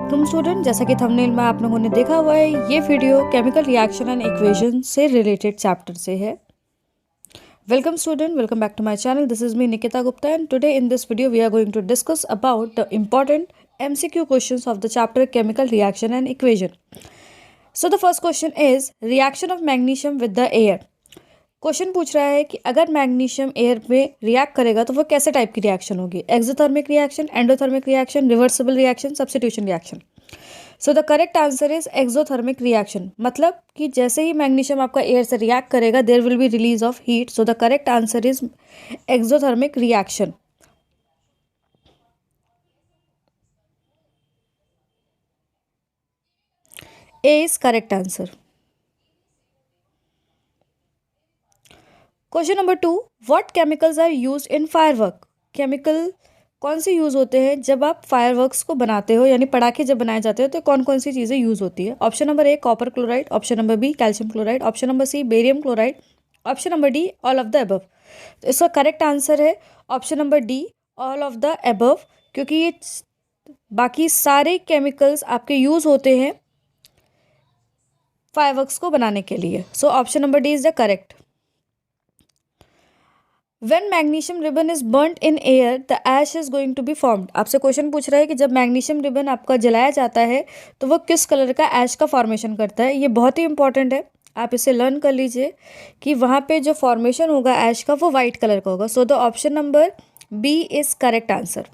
Welcome student, जैसा कि thumbnail में आप लोगों ने देखा हुआ है, ये video chemical reaction and equation से रिलेटेड चैप्टर से है। Welcome student, welcome back to my channel. This is me Nikita Gupta and today in this video we are going to discuss about the important MCQ questions of the chapter chemical reaction and equation. So the first question is reaction of magnesium with the air. Question पूछ रहा है कि अगर magnesium air में react करेगा तो वो कैसे टाइप की रिएक्शन होगी, exothermic reaction, endothermic reaction, reversible reaction, substitution reaction. So the correct answer is exothermic reaction. मतलब कि जैसे ही मैग्नीशियम आपका एयर से रिएक्ट करेगा there will be release of heat. So the correct answer is exothermic reaction. A is correct answer. Question number 2, what chemicals are used in firework. Chemical कौन से use होते हैं जब आप फायरवर्क्स को बनाते हो, यानी पटाखे जब बनाए जाते हैं तो कौन कौन सी चीज़ें यूज़ होती है। Option number A copper chloride, option number B calcium chloride, option number C barium chloride, option number D all of the above. तो इसका करेक्ट आंसर है option number D all of the above, क्योंकि ये बाकी सारे chemicals आपके use होते हैं फायरवर्क्स को बनाने के लिए। So option number D is the correct. When magnesium ribbon is burnt in air, the ash is going to be formed। आपसे क्वेश्चन पूछ रहा है कि जब मैग्नीशियम रिबन आपका जलाया जाता है तो वो किस कलर का ऐश का फॉर्मेशन करता है। ये बहुत ही इंपॉर्टेंट है, आप इसे लर्न कर लीजिए कि वहाँ पे जो फॉर्मेशन होगा ऐश का वो वाइट कलर का होगा। So the option number B is correct answer.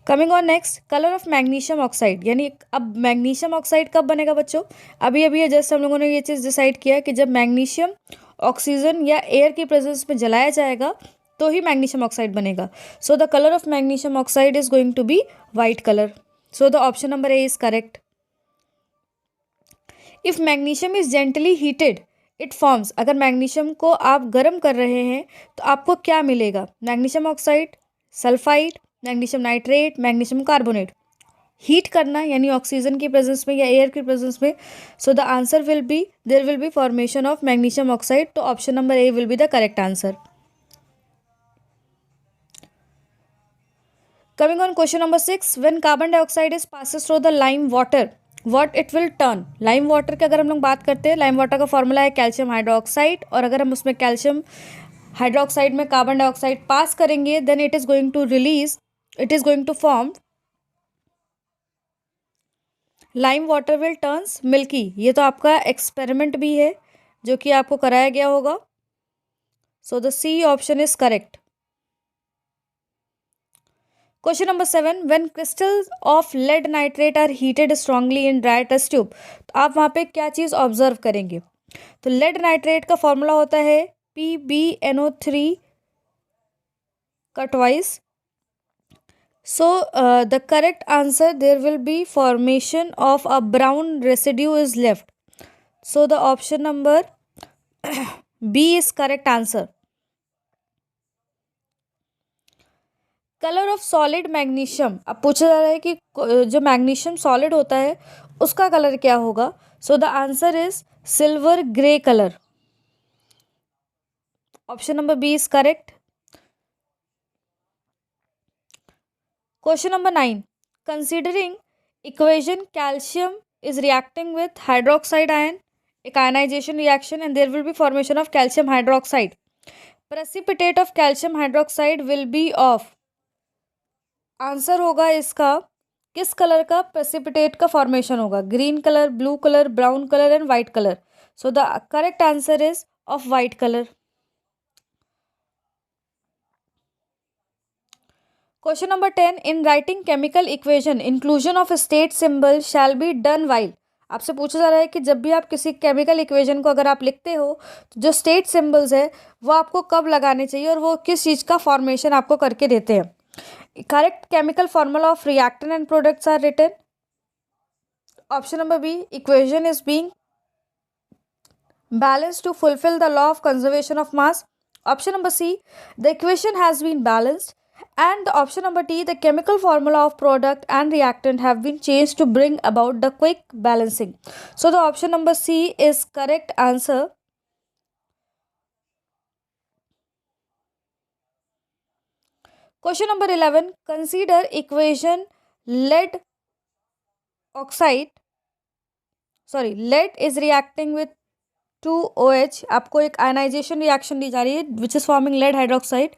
Coming on next, colour of magnesium oxide. यानी अब मैग्नीशियम ऑक्साइड कब बनेगा बच्चों, अभी अभी जस्ट हम लोगों ने ये चीज़ डिसाइड किया कि जब मैग्नीशियम ऑक्सीजन या एयर की प्रेजेंस में जलाया जाएगा तो ही मैग्नीशियम ऑक्साइड बनेगा। So the colour of magnesium oxide is going to be white colour. So the option number A is correct. If magnesium is gently heated it forms. अगर magnesium को आप गर्म कर रहे हैं तो आपको क्या मिलेगा, magnesium oxide, sulphide, magnesium nitrate, magnesium carbonate. Heat करना यानी ऑक्सीजन की प्रेजेंस में या एयर की प्रेजेंस में। So the answer will be there will be formation of magnesium oxide. तो option number A will be the correct answer. Coming on question number 6, when carbon dioxide is passes through the lime water what it will turn. Lime water की अगर हम लोग बात करते हैं, lime water का formula है कैल्शियम हाइड्रोक्साइड, और अगर हम उसमें कैल्शियम हाइड्रोक्साइड में कार्बन डाइऑक्साइड पास करेंगे then it is going to form lime water will turns milky. ये तो आपका एक्सपेरिमेंट भी है जो कि आपको कराया गया होगा। So the C option is correct. Question number 7, when crystals of lead nitrate are heated strongly in dry test tube. तो आप वहाँ पे क्या चीज़ ऑब्जर्व करेंगे, तो लेड नाइट्रेट का फॉर्मूला होता है PbNO3 का twice. So the correct answer, there will be formation of a brown residue is left. So the option number B is correct answer. Colour of solid magnesium. अब पूछा जा रहा है कि जो मैग्नीशियम सॉलिड होता है उसका कलर क्या होगा। So the answer is silver grey colour. Option number B is correct. Question number 9, considering equation calcium is reacting with hydroxide ion, एक ionization reaction and there will be formation of calcium hydroxide. Precipitate of calcium hydroxide will be of, answer होगा इसका किस colour का precipitate का formation होगा, green colour, blue colour, brown colour and white colour. So the correct answer is of white colour. Question number 10, in writing chemical equation inclusion of state symbol shall be done while. आपसे पूछा जा रहा है कि जब भी आप किसी केमिकल इक्वेशन को अगर आप लिखते हो तो जो स्टेट सिंबल्स है वो आपको कब लगाने चाहिए और वो किस चीज़ का फॉर्मेशन आपको करके देते हैं। Correct chemical formula of reactant and products are written. Option number B, equation is being balanced to fulfill the law of conservation of mass. Option number C, the equation has been balanced. And the option number D, the chemical formula of product and reactant have been changed to bring about the quick balancing. So the option number C is correct answer. Question number 11, consider equation lead oxide, sorry, lead is reacting with 2OH, आपको एक ionization reaction दी जा रही है which is forming lead hydroxide,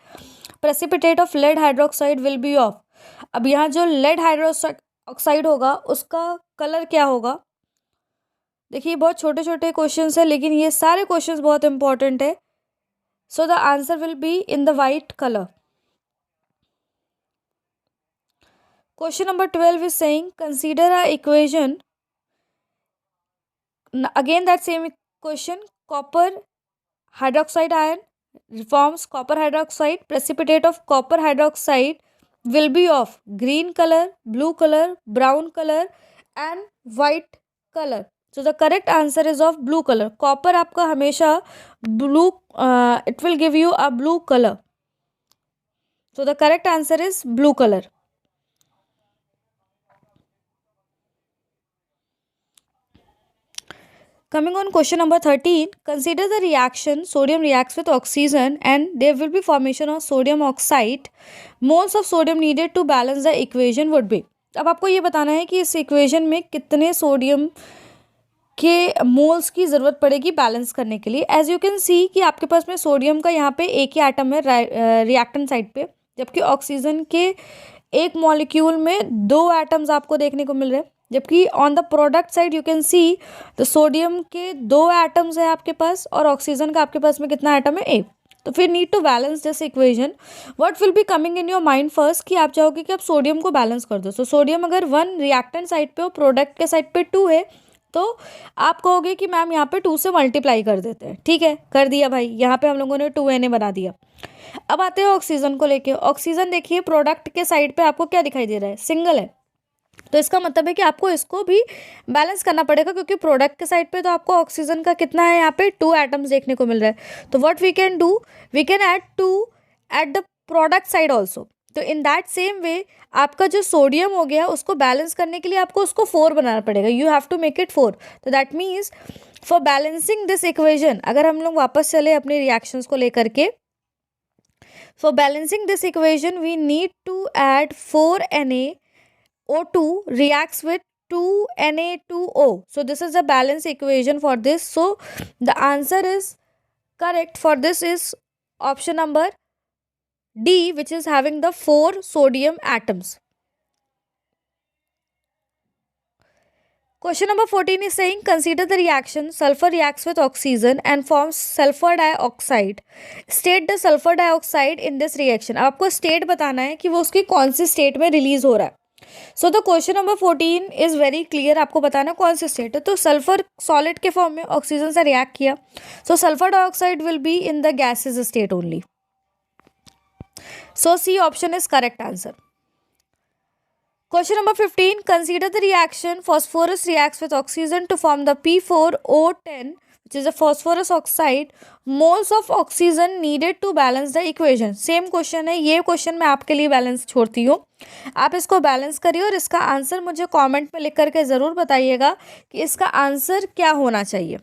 precipitate of lead hydroxide will be off. अब यहाँ जो lead hydroxide होगा उसका कलर क्या होगा? देखिए बहुत छोटे छोटे क्वेश्चंस है लेकिन ये सारे क्वेश्चंस बहुत इंपॉर्टेंट है। So the answer will be in the white colour. Question number 12 is saying consider a equation, again that same question, copper hydroxide ion forms copper hydroxide, precipitate of copper hydroxide will be of green color, blue color, brown color and white color. So the correct answer is of blue color. Copper आपका हमेशा blue, it will give you a blue color. So the correct answer is blue color. Coming on question number 13, consider the reaction sodium reacts with oxygen and there will be formation of sodium oxide. Moles of sodium needed to balance the equation would be. अब आपको ये बताना है कि इस equation में कितने sodium के मोल्स की ज़रूरत पड़ेगी बैलेंस करने के लिए। एज यू कैन सी कि आपके पास में सोडियम का यहाँ पे एक ही एटम है रिएक्टेंट साइड पे, जबकि ऑक्सीजन के एक मॉलिक्यूल में 2 एटम्स आपको देखने को मिल रहे हैं, जबकि on the product side you can see the sodium के 2 एटम्स है आपके पास और ऑक्सीजन का आपके पास में कितना एटम है? एक। तो फिर need to balance this equation, what will be coming in your mind first कि आप चाहोगे कि आप सोडियम को बैलेंस कर दो। सो सोडियम अगर 1 रिएक्टेंट साइड पे और प्रोडक्ट के साइड पे 2 है तो आप कहोगे कि मैम यहाँ पे 2 से मल्टीप्लाई कर देते हैं। ठीक है, कर दिया भाई, यहाँ पे हम लोगों ने 2Na बना दिया। अब आते हैं ऑक्सीजन को लेके। ऑक्सीजन देखिए प्रोडक्ट के साइड पे आपको क्या दिखाई दे रहा है? सिंगल है, तो इसका मतलब है कि आपको इसको भी बैलेंस करना पड़ेगा क्योंकि प्रोडक्ट के साइड पे तो आपको ऑक्सीजन का कितना है यहाँ पे 2 एटम्स देखने को मिल रहा है। तो what we can do, we can add 2 at the product side also. तो इन दैट सेम वे आपका जो सोडियम हो गया उसको बैलेंस करने के लिए आपको उसको 4 बनाना पड़ेगा। You have to make it 4। तो that means for balancing this equation, अगर हम लोग वापस चले अपने रिएक्शंस को लेकर के, for balancing this equation we need to add 4NaO2 reacts with 2Na2O. So this is a balance equation for this. So the answer is correct for this is option number D, which is having the 4 sodium atoms. Question number 14 is saying consider the reaction sulfur reacts with oxygen and forms sulfur dioxide. State the sulfur dioxide in this reaction. अब आपको state बताना है कि वो उसकी कौन सी state में रिलीज हो रहा है। So the question number 14 is very clear, आपको बताना कौन सी स्टेट है। तो सल्फर सॉलिड के फॉर्म में ऑक्सीजन से रिएक्ट किया, so sulphur dioxide will be in the gases state only. So C option is correct answer. Question number 15, consider the reaction phosphorus reacts with oxygen to form the P4O10, which is a phosphorus oxide. Moles of oxygen needed to balance the equation. Same question है, ये question मैं आपके लिए balance छोड़ती हूँ, आप इसको balance करिए और इसका आंसर मुझे कमेंट में लिख करके ज़रूर बताइएगा कि इसका आंसर क्या होना चाहिए।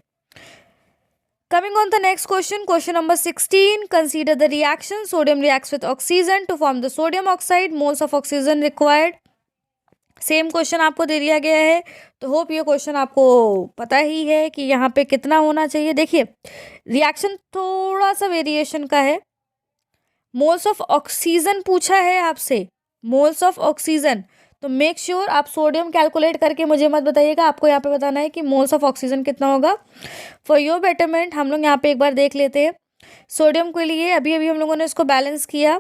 Coming on the next question, question number 16, consider the reaction sodium reacts with oxygen to form the sodium oxide. Moles of oxygen required. Same question आपको दे दिया गया है, तो होप ये क्वेश्चन आपको पता ही है कि यहाँ पे कितना होना चाहिए। देखिए रिएक्शन थोड़ा सा वेरिएशन का है। मोल्स ऑफ ऑक्सीजन पूछा है आपसे, मोल्स ऑफ ऑक्सीजन, तो मेक श्योर आप सोडियम कैलकुलेट करके मुझे मत बताइएगा, आपको यहाँ पे बताना है कि मोल्स ऑफ ऑक्सीजन कितना होगा। फॉर योर बेटरमेंट हम लोग यहाँ पे एक बार देख लेते हैं। सोडियम के लिए अभी अभी हम लोगों ने इसको बैलेंस किया,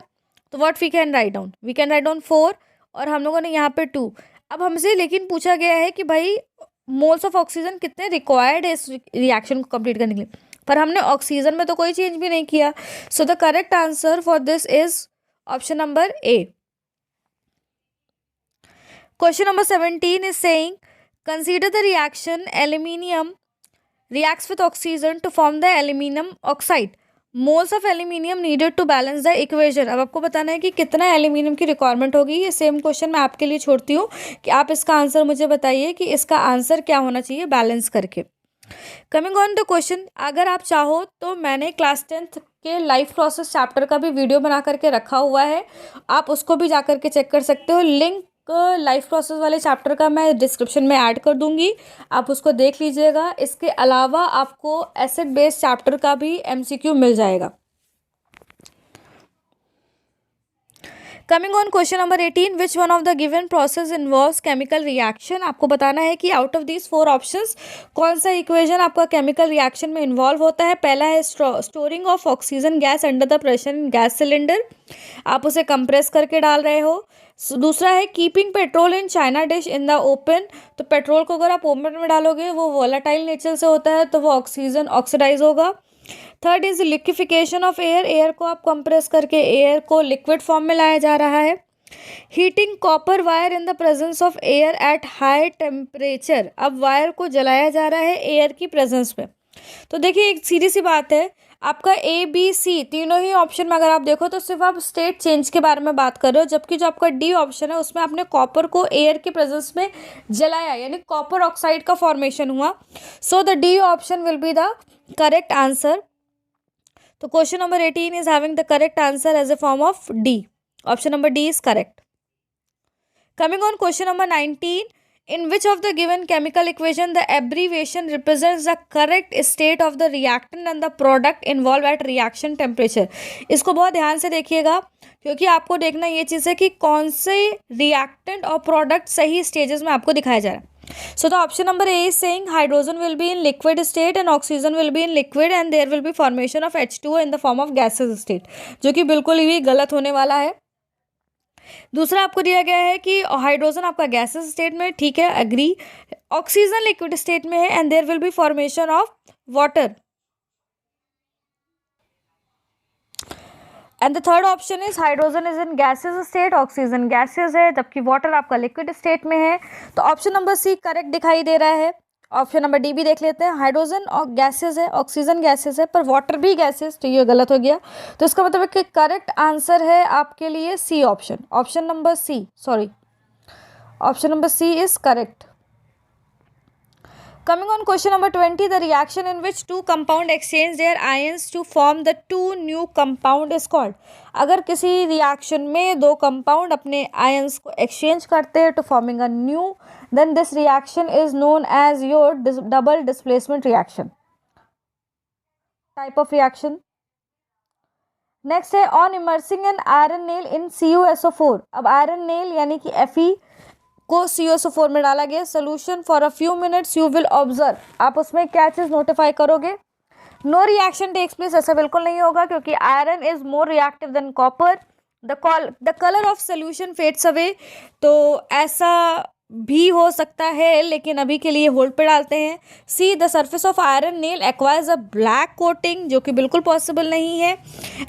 तो what we can write down, we can write down 4 और हम लोगों ने यहाँ पे 2। अब हमसे लेकिन पूछा गया है कि भाई मोल्स ऑफ ऑक्सीजन कितने रिक्वायर्ड है इस रिएक्शन को कंप्लीट करने के लिए, पर हमने ऑक्सीजन में तो कोई चेंज भी नहीं किया। So the correct answer for this is option number A. Question number 17 is saying consider the reaction aluminium reacts with oxygen to form the aluminum oxide. Moles of aluminium needed to balance the equation. अब आपको बताना है कि कितना aluminium की requirement होगी। ये same question मैं आपके लिए छोड़ती हूँ कि आप इसका आंसर मुझे बताइए कि इसका आंसर क्या होना चाहिए बैलेंस करके। कमिंग ऑन द क्वेश्चन, अगर आप चाहो तो मैंने क्लास 10th के लाइफ प्रोसेस चैप्टर का भी वीडियो बना करके रखा हुआ है, आप उसको भी जा करके चेक कर सकते हो। लिंक लाइफ प्रोसेस वाले चैप्टर का मैं डिस्क्रिप्शन में ऐड कर दूंगी, आप उसको देख लीजिएगा। इसके अलावा आपको एसिड बेस चैप्टर का भी एमसीक्यू मिल जाएगा। Coming on question number 18, which one of the given process involves chemical reaction. आपको बताना है कि आउट ऑफ दीज 4 ऑप्शंस कौन सा इक्वेशन आपका केमिकल रिएक्शन में इन्वॉल्व होता है। पहला है storing of oxygen gas under the pressure in gas cylinder, आप उसे कंप्रेस करके डाल रहे हो। दूसरा है keeping petrol in China dish in the open, तो पेट्रोल को अगर आप ओपन में डालोगे वो वोलाटाइल नेचर से होता है, तो वो ऑक्सीजन ऑक्सीडाइज होगा। Third is liquefaction of air, air को आप कंप्रेस करके एयर को लिक्विड फॉर्म में लाया जा रहा है। Heating copper wire in the presence of air at high temperature, अब वायर को जलाया जा रहा है एयर की प्रेजेंस में। तो देखिए एक सीधी सी बात है, आपका ए बी सी तीनों ही ऑप्शन में अगर आप देखो तो सिर्फ आप स्टेट चेंज के बारे में बात कर रहे हो, जबकि जो आपका डी ऑप्शन है उसमें आपने कॉपर को एयर के प्रेजेंस में जलाया, यानी कॉपर ऑक्साइड का फॉर्मेशन हुआ। So the D option will be the correct answer. तो question number 18 is having the correct answer as a form of D. Option number D is correct. Coming on question number 19, in which of the given chemical equation the abbreviation represents the correct state of the reactant and the product involved at reaction temperature. इसको बहुत ध्यान से देखिएगा, क्योंकि आपको देखना ये चीज़ है कि कौन से रिएक्टेंट और प्रोडक्ट सही स्टेजेस में आपको दिखाया जा रहा है। So the option number A is saying hydrogen will be in liquid state and oxygen will be in liquid and there will be formation of H2O in the form of gaseous state, जो कि बिल्कुल ही गलत होने वाला है। दूसरा आपको दिया गया है कि हाइड्रोजन आपका गैसेस स्टेट में, ठीक है, एग्री। ऑक्सीजन लिक्विड स्टेट में है and there will be formation of water. And the third option is hydrogen is in gases state, oxygen gases है, जबकि वाटर आपका लिक्विड स्टेट में है। तो ऑप्शन नंबर सी करेक्ट दिखाई दे रहा है। ऑप्शन नंबर डी भी देख लेते हैं, हाइड्रोजन और गैसेस है, ऑक्सीजन गैसेस है, पर वाटर भी गैसेस, तो ये गलत हो गया। तो इसका मतलब है कि करेक्ट आंसर है आपके लिए C option, option number C, sorry, option number C is correct. Coming on question number 20, the reaction in which two compound exchange their ions to form the two new compound is called. अगर किसी reaction में दो compound अपने ions को exchange करते हैं to forming a new, then this reaction is known as your double displacement reaction type of reaction. Next है on immersing an iron nail in CuSO4, अब आयरन नेल यानी कि Fe को CuSO4 में डाला गया, solution for a few minutes you will observe, आप उसमें क्या चीज़ नोटिफाई करोगे, नो रिएक्शन टेक्स प्लेस, ऐसा बिल्कुल नहीं होगा क्योंकि iron is more reactive than copper. The colour of solution fades away, तो ऐसा भी हो सकता है, लेकिन अभी के लिए होल्ड पे डालते हैं। See the surface of iron nail acquires a black coating, जो कि बिल्कुल पॉसिबल नहीं है।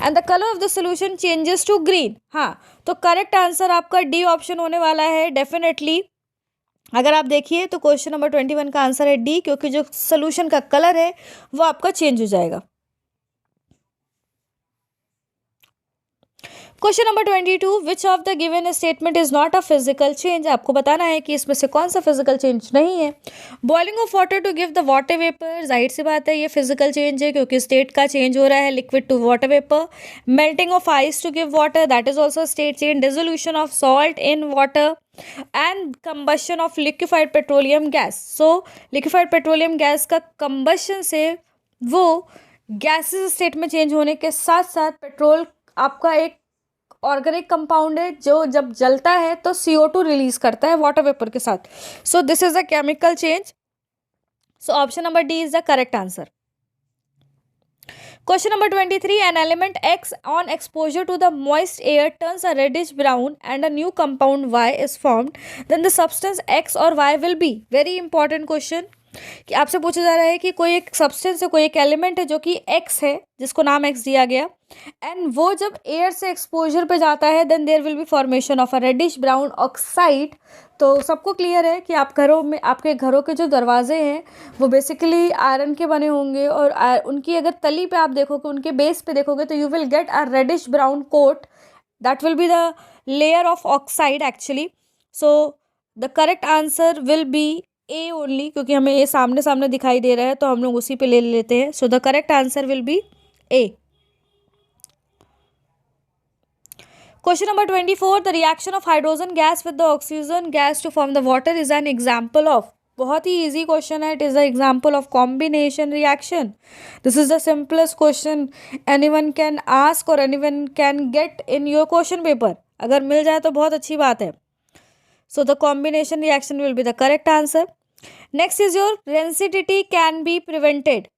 And the colour of the solution changes to green, हाँ, तो करेक्ट आंसर आपका डी ऑप्शन होने वाला है डेफिनेटली। अगर आप देखिए तो क्वेश्चन नंबर 21 का आंसर है डी, क्योंकि जो सोल्यूशन का कलर है वो आपका चेंज हो जाएगा। Question number 22, which of the given statement is not a physical change, आपको बताना है कि इसमें से कौन सा फिजिकल चेंज नहीं है। Boiling of water to give the water vapour, जाहिर सी बात है ये फिजिकल चेंज है क्योंकि स्टेट का चेंज हो रहा है, liquid to water vapour. Melting of ice to give water, that is also state change. Dissolution of salt in water and combustion of liquefied petroleum gas, so liquefied petroleum gas का combustion से वो gases state में change होने के साथ साथ petrol आपका एक ऑर्गेनिक कंपाउंड है जो जब जलता है तो CO2 रिलीज करता है वाटर वेपर के साथ। So this is the chemical change, so option number D is the correct answer. Question number 23, an element X on exposure to the moist air turns a reddish brown and a new compound Y is formed, then the substance X or Y will be, very important question, कि आपसे पूछा जा रहा है कि कोई एक substance है, कोई एक एलिमेंट है जो कि X है, जिसको नाम X दिया गया, एंड वो जब एयर से एक्सपोजर पे जाता है then there will be formation of a reddish brown oxide. तो सबको क्लियर है कि आप घरों में, आपके घरों के जो दरवाजे हैं वो बेसिकली आयरन के बने होंगे और उनकी अगर तली पे आप देखोगे, उनके बेस पे देखोगे तो you will get a reddish brown coat, that will be the layer of oxide actually. So the correct answer will be A only, क्योंकि हमें ये सामने सामने दिखाई दे रहा है तो हम लोग उसी पे ले लेते हैं। सो the correct answer will be A. Question number 24, the reaction of hydrogen gas with the oxygen gas to form the water is an example of. बहुत ही easy question है. It is an example of combination reaction. This is the simplest question anyone can ask or anyone can get in your question paper. अगर मिल जाए तो बहुत अच्छी बात है. So the combination reaction will be the correct answer. Next is your rancidity can be prevented.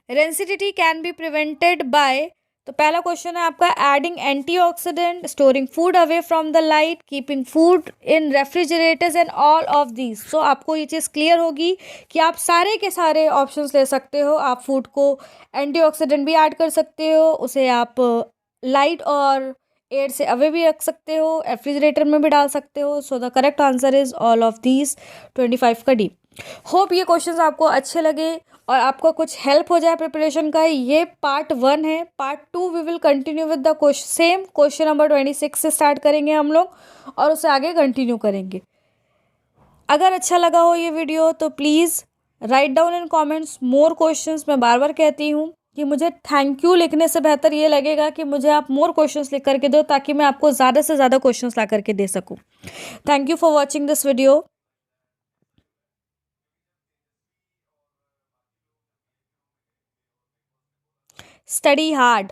Rancidity can be prevented by, तो पहला question है आपका adding antioxidant, storing food away from the light, keeping food in refrigerators and all of these. So आपको ये चीज़ clear होगी कि आप सारे के सारे ऑप्शंस ले सकते हो. आप फूड को एंटीऑक्सीडेंट भी ऐड कर सकते हो, उसे आप लाइट और एयर से अवे भी रख सकते हो, रेफ्रिजरेटर में भी डाल सकते हो. सो the correct answer is all of these. 25 का डी. होप ये क्वेश्चंस आपको अच्छे लगे और आपको कुछ हेल्प हो जाए प्रिपरेशन का. ये पार्ट 1 है. Part 2 we will continue with the same question number 26 से स्टार्ट करेंगे हम लोग और उसे आगे कंटिन्यू करेंगे. अगर अच्छा लगा हो ये वीडियो तो please write down in comments more questions. मैं बार बार कहती हूँ कि मुझे थैंक यू लिखने से बेहतर ये लगेगा कि मुझे आप मोर क्वेश्चंस लिख करके दो ताकि मैं आपको ज़्यादा से ज़्यादा क्वेश्चंस ला करके दे सकूँ. Thank you for watching this video. Study hard.